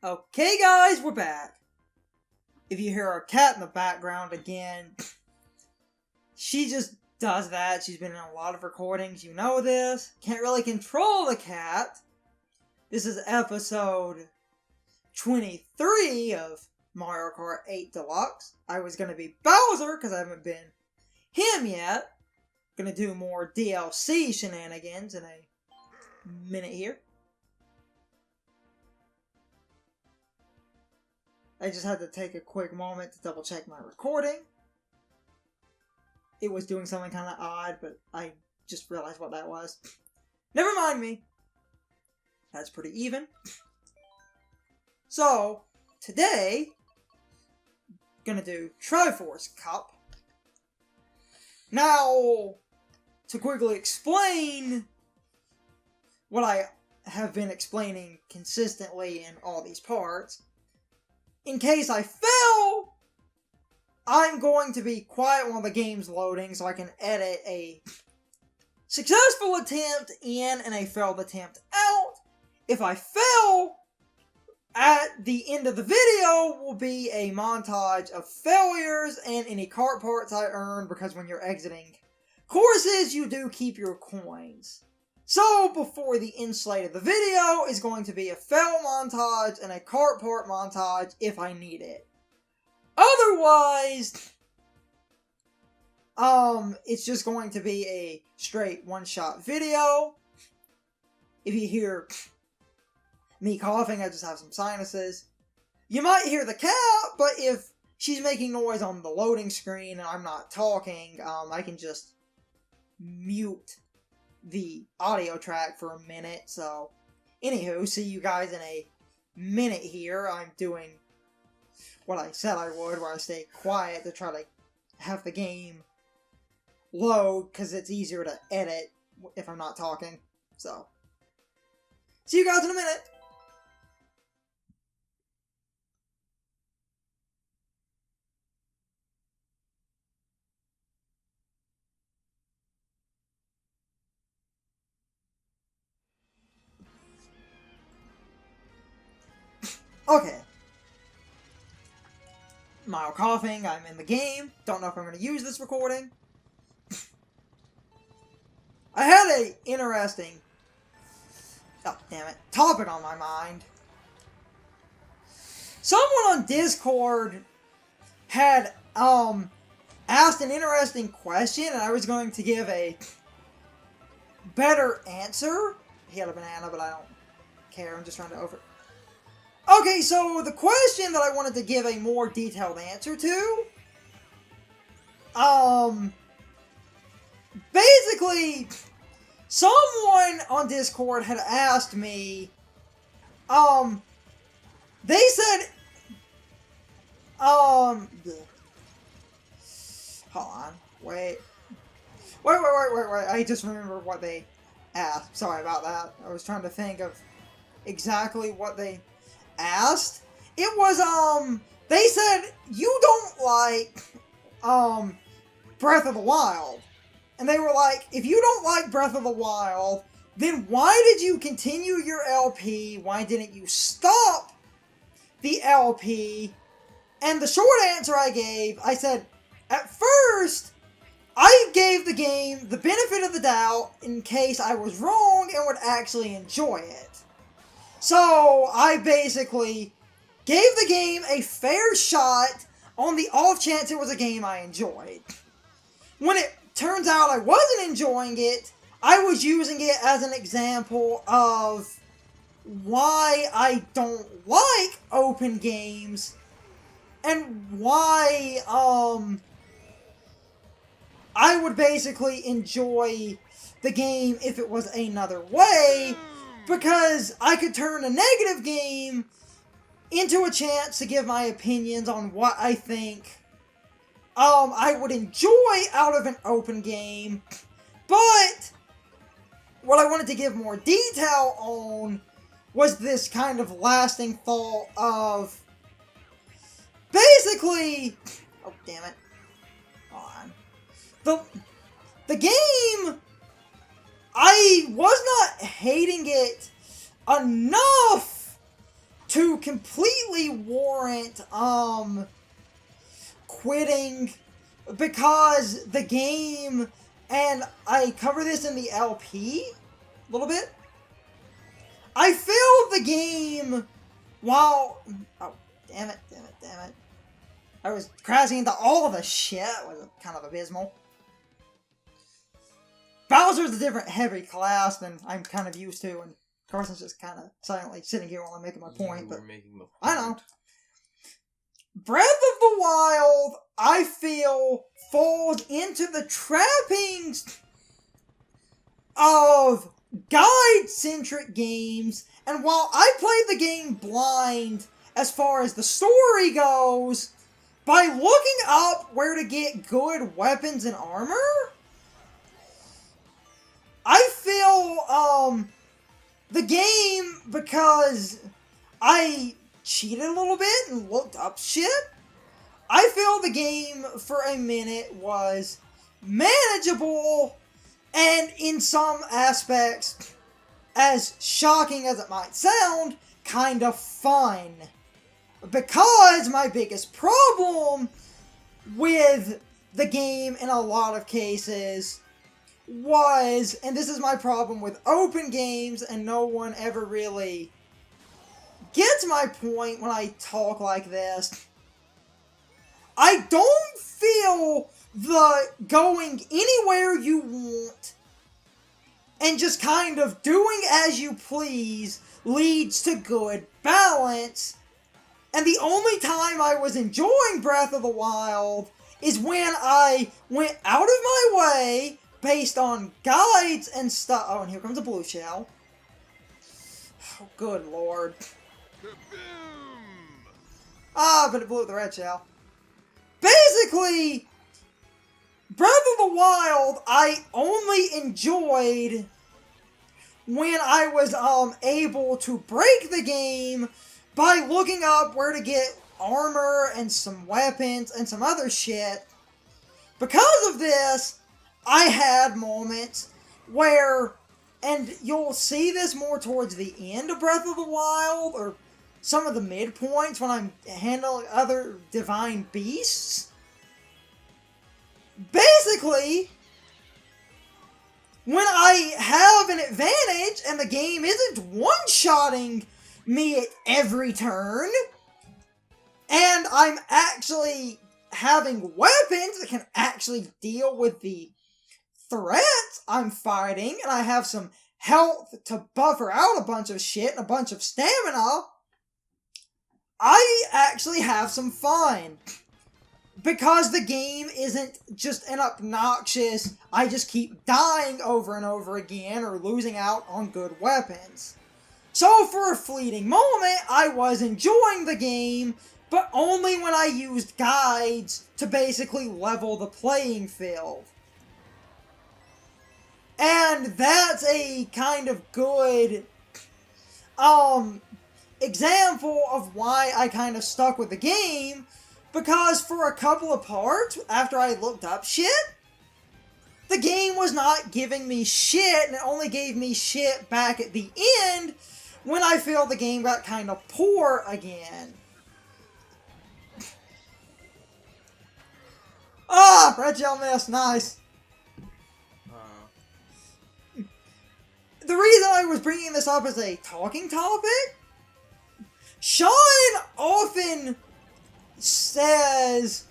Okay guys, we're back. If you hear our cat in the background again, she just does that. She's been in a lot of recordings, you know this. Can't really control the cat. This is episode 23 of Mario Kart 8 Deluxe. I was going to be Bowser because I haven't been him yet. Gonna do more DLC shenanigans in a minute here. I just had to take a quick moment to double check my recording. It was doing something kind of odd, but I just realized what that was. Never mind me. That's pretty even. So, today, gonna do Triforce Cup. Now, to quickly explain what I have been explaining consistently in all these parts, in case I fail, I'm going to be quiet while the game's loading so I can edit a successful attempt in and a failed attempt out. If I fail, at the end of the video will be a montage of failures and any cart parts I earned, because when you're exiting courses, you do keep your coins. So, before the end slate of the video is going to be a fail montage and a cart part montage if I need it. Otherwise, it's just going to be a straight one-shot video. If you hear me coughing, I just have some sinuses. You might hear the cat, but if she's making noise on the loading screen and I'm not talking, I can just mute the audio track for a minute. So, anywho, see you guys in a minute here. I'm doing what I said I would, where I stay quiet to try to have the game load, because it's easier to edit if I'm not talking. So, see you guys in a minute. Okay. Mild coughing, I'm in the game. Don't know if I'm going to use this recording. I had a interesting, topic on my mind. Someone on Discord had, asked an interesting question, and I was going to give a better answer. He had a banana, but I don't care. I'm just trying to Okay, so the question that I wanted to give a more detailed answer to, basically, someone on Discord had asked me, they said, hold on, wait, I just remembered what they asked. Sorry about that. I was trying to think of exactly what they asked. It was, they said, you don't like, Breath of the Wild. And they were like, if you don't like Breath of the Wild, then why did you continue your LP? Why didn't you stop the LP? And the short answer I gave, I said, at first, I gave the game the benefit of the doubt in case I was wrong and would actually enjoy it. So, I basically gave the game a fair shot on the off chance it was a game I enjoyed. When it turns out I wasn't enjoying it, I was using it as an example of why I don't like open games and why, I would basically enjoy the game if it was another way, because I could turn a negative game into a chance to give my opinions on what I think I would enjoy out of an open game. But what I wanted to give more detail on was this kind of lasting thought of basically, oh damn it, hold on, the game, I was not hating it enough to completely warrant, quitting, because the game, and I cover this in the LP a little bit, I feel the game, while, oh, damn it, I was crashing into all the shit, it was kind of abysmal. Bowser's a different heavy class than I'm kind of used to, and Carson's just kind of silently sitting here while I'm making my point, but I know. Breath of the Wild, I feel, falls into the trappings of guide-centric games, and while I played the game blind as far as the story goes, by looking up where to get good weapons and armor, I feel, the game, because I cheated a little bit and looked up shit, I feel the game for a minute was manageable, and in some aspects, as shocking as it might sound, kind of fun. Because my biggest problem with the game in a lot of cases was, and this is my problem with open games, and no one ever really gets my point when I talk like this, I don't feel the going anywhere you want and just kind of doing as you please leads to good balance. And the only time I was enjoying Breath of the Wild is when I went out of my way based on guides and stuff. Oh, and here comes a blue shell. Oh, good lord. Ah, but it blew up the red shell. Basically, Breath of the Wild, I only enjoyed when I was able to break the game by looking up where to get armor and some weapons and some other shit. Because of this, I had moments where, and you'll see this more towards the end of Breath of the Wild, or some of the midpoints when I'm handling other divine beasts. Basically, when I have an advantage and the game isn't one-shotting me at every turn, and I'm actually having weapons that can actually deal with the threats I'm fighting, and I have some health to buffer out a bunch of shit and a bunch of stamina, I actually have some fun. Because the game isn't just an obnoxious, I just keep dying over and over again or losing out on good weapons. So for a fleeting moment, I was enjoying the game, but only when I used guides to basically level the playing field. And that's a kind of good example of why I kind of stuck with the game, because for a couple of parts, after I looked up shit, the game was not giving me shit, and it only gave me shit back at the end when I feel the game got kind of poor again. Ah, red gel mist, nice. The reason I was bringing this up as a talking topic, Sean often says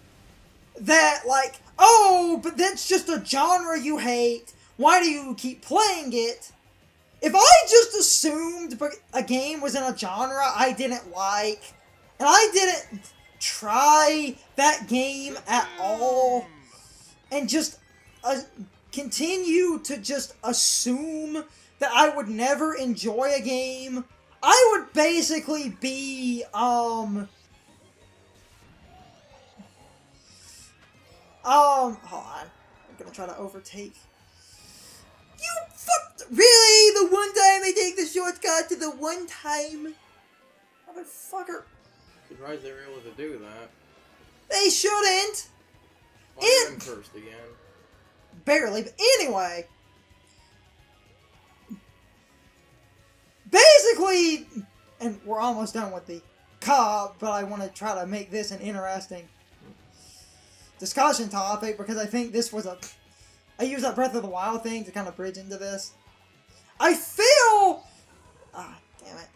that, like, oh, but that's just a genre you hate, why do you keep playing it? If I just assumed a game was in a genre I didn't like, and I didn't try that game at all, and just continue to just assume that I would never enjoy a game, I would basically be, hold on, I'm gonna try to overtake. You fucked, really? The one time I take the shortcut to the one time? Motherfucker. Surprised they were able to do that. They shouldn't! Why am first again? Barely, but anyway. Basically, and and we're almost done with the Kart, but I want to try to make this an interesting discussion topic because I think this was I used that Breath of the Wild thing to kind of bridge into this. I feel... Ah, damn it.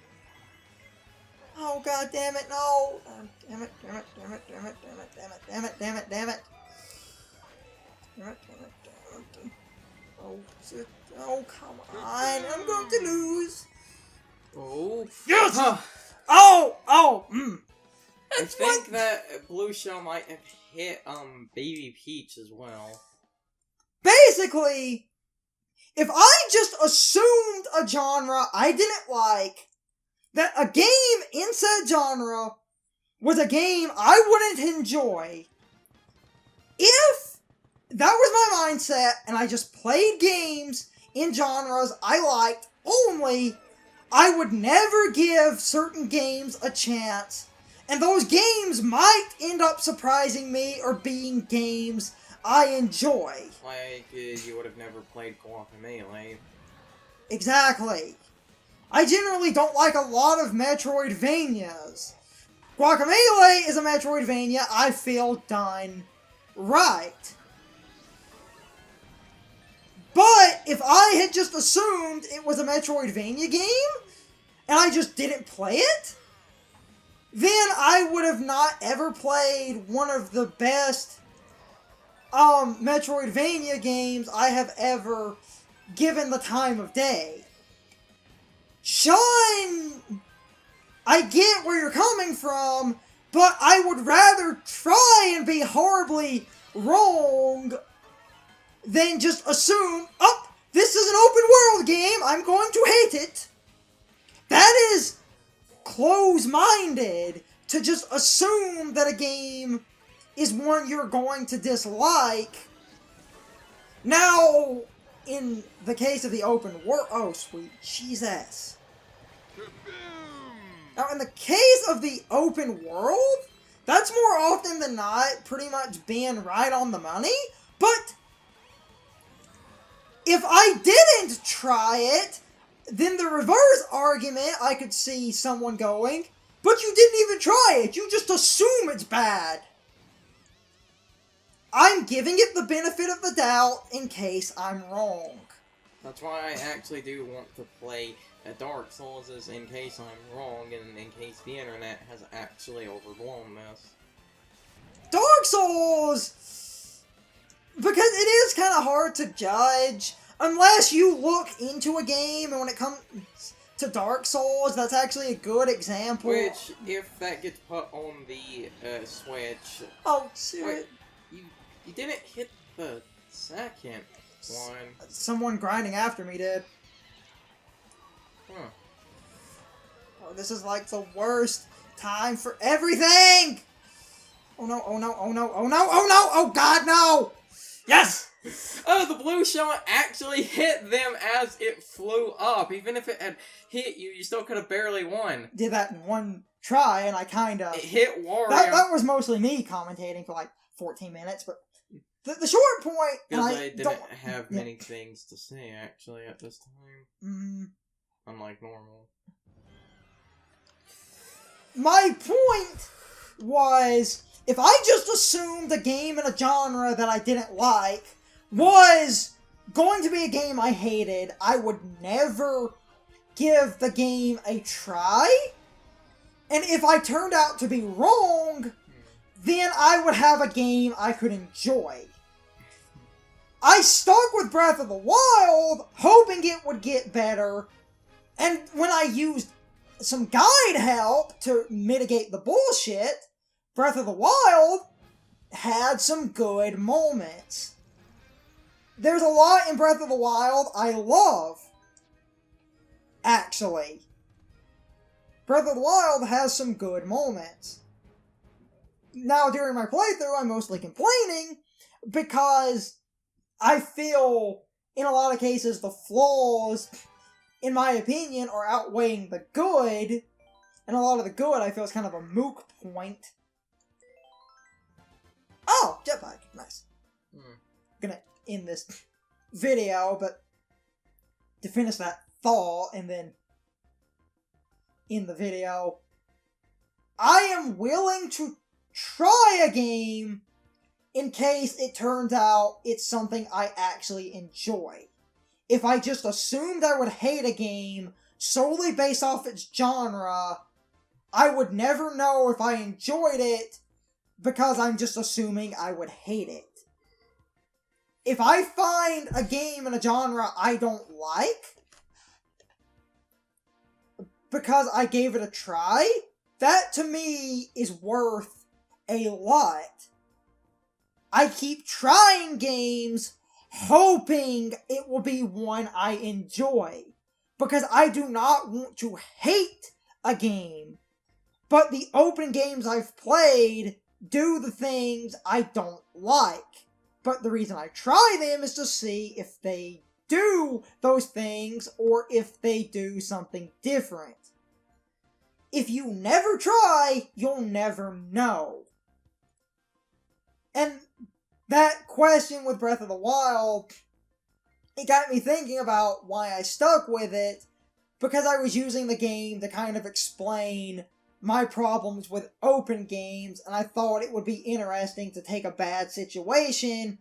Oh, god damn it, no! Damn it, damn it, damn it, damn it, damn it, damn it, damn it, damn it, damn it. Damn it, damn it, damn it. Oh, shit. Oh, come on. I'm going to lose. Oh. Yes! Oh! I think that Blue Shell might have hit, Baby Peach as well. Basically, if I just assumed a genre I didn't like, that a game in said genre was a game I wouldn't enjoy, if that was my mindset and I just played games in genres I liked only, I would never give certain games a chance, and those games might end up surprising me or being games I enjoy. Like, you would have never played Guacamelee. Exactly. I generally don't like a lot of Metroidvanias. Guacamelee is a Metroidvania I feel done right. But if I had just assumed it was a Metroidvania game, and I just didn't play it, then I would have not ever played one of the best Metroidvania games I have ever given the time of day. Sean, I get where you're coming from, but I would rather try and be horribly wrong than just assume, oh, this is an open world game, I'm going to hate it. That is close-minded to just assume that a game is one you're going to dislike. Now, in the case of the open world... Oh, sweet Jesus. Now, in the case of the open world, that's more often than not pretty much being right on the money. But if I didn't try it, then the reverse argument I could see someone going, but you didn't even try it, you just assume it's bad. I'm giving it the benefit of the doubt in case I'm wrong. That's why I actually do want to play Dark Souls, is in case I'm wrong and in case the internet has actually overblown this. Dark Souls! Because it is kind of hard to judge, unless you look into a game, and when it comes to Dark Souls, that's actually a good example. Which, if that gets put on the Switch... Oh, shit. You didn't hit the second one. Someone grinding after me did. Huh. Oh, this is like the worst time for everything! Oh no, oh no, oh no, oh no, oh no, oh god, no! Yes! Oh, the blue shot actually hit them as it flew up. Even if it had hit you, you still could have barely won. Did that in one try, and I kinda... It hit Wario. That was mostly me commentating for like 14 minutes, but the short point... Because I didn't have many things to say, actually, at this time. Unlike normal. My point was, if I just assumed a game in a genre that I didn't like was going to be a game I hated, I would never give the game a try. And if I turned out to be wrong, then I would have a game I could enjoy. I stuck with Breath of the Wild, hoping it would get better, and when I used some guide help to mitigate the bullshit, Breath of the Wild had some good moments. There's a lot in Breath of the Wild I love, actually. Breath of the Wild has some good moments. Now, during my playthrough, I'm mostly complaining because I feel, in a lot of cases, the flaws, in my opinion, are outweighing the good, and a lot of the good I feel is kind of a moot point. Oh, jetpack. Nice. I'm gonna end this video, but to finish that thought and then in the video, I am willing to try a game in case it turns out it's something I actually enjoy. If I just assumed I would hate a game solely based off its genre, I would never know if I enjoyed it because I'm just assuming I would hate it. If I find a game in a genre I don't like because I gave it a try, that to me is worth a lot. I keep trying games hoping it will be one I enjoy, because I do not want to hate a game, but the open games I've played do the things I don't like. But the reason I try them is to see if they do those things or if they do something different. If you never try, you'll never know. And that question with Breath of the Wild, it got me thinking about why I stuck with it, because I was using the game to kind of explain my problems with open games, and I thought it would be interesting to take a bad situation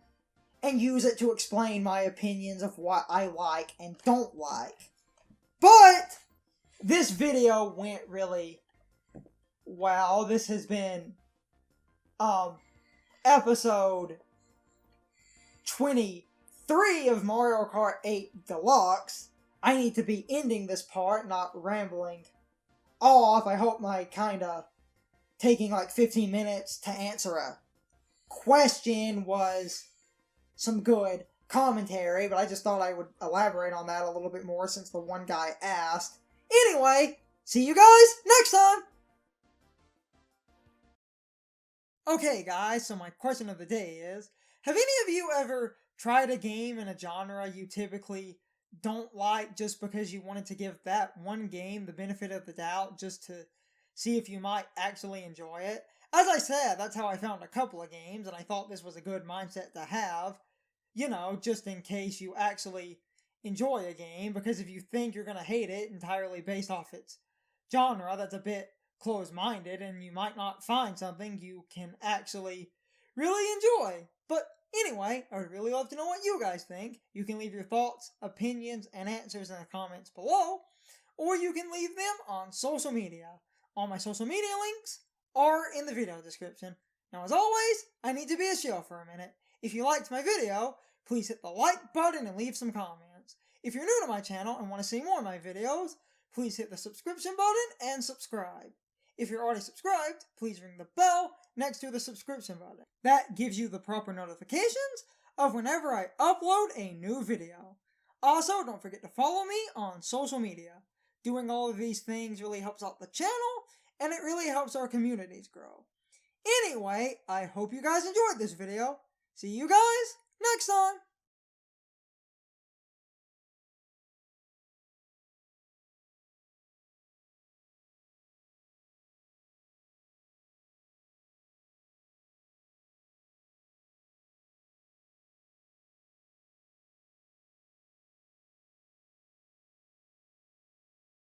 and use it to explain my opinions of what I like and don't like. But this video went really well. This has been episode 23 of Mario Kart 8 Deluxe. I need to be ending this part, not rambling off. I hope my kinda taking like 15 minutes to answer a question was some good commentary, but I just thought I would elaborate on that a little bit more since the one guy asked. Anyway, see you guys next time! Okay guys, so my question of the day is, have any of you ever tried a game in a genre you typically don't like just because you wanted to give that one game the benefit of the doubt just to see if you might actually enjoy it? As I said, that's how I found a couple of games, and I thought this was a good mindset to have, you know, just in case you actually enjoy a game, because if you think you're going to hate it entirely based off its genre, that's a bit close-minded, and you might not find something you can actually really enjoy. But anyway, I would really love to know what you guys think. You can leave your thoughts, opinions, and answers in the comments below, or you can leave them on social media. All my social media links are in the video description. Now, as always, I need to be a shill for a minute. If you liked my video, please hit the like button and leave some comments. If you're new to my channel and want to see more of my videos, please hit the subscription button and subscribe. If you're already subscribed, please ring the bell next to the subscription button. That gives you the proper notifications of whenever I upload a new video. Also, don't forget to follow me on social media. Doing all of these things really helps out the channel, and it really helps our communities grow. Anyway, I hope you guys enjoyed this video. See you guys next time!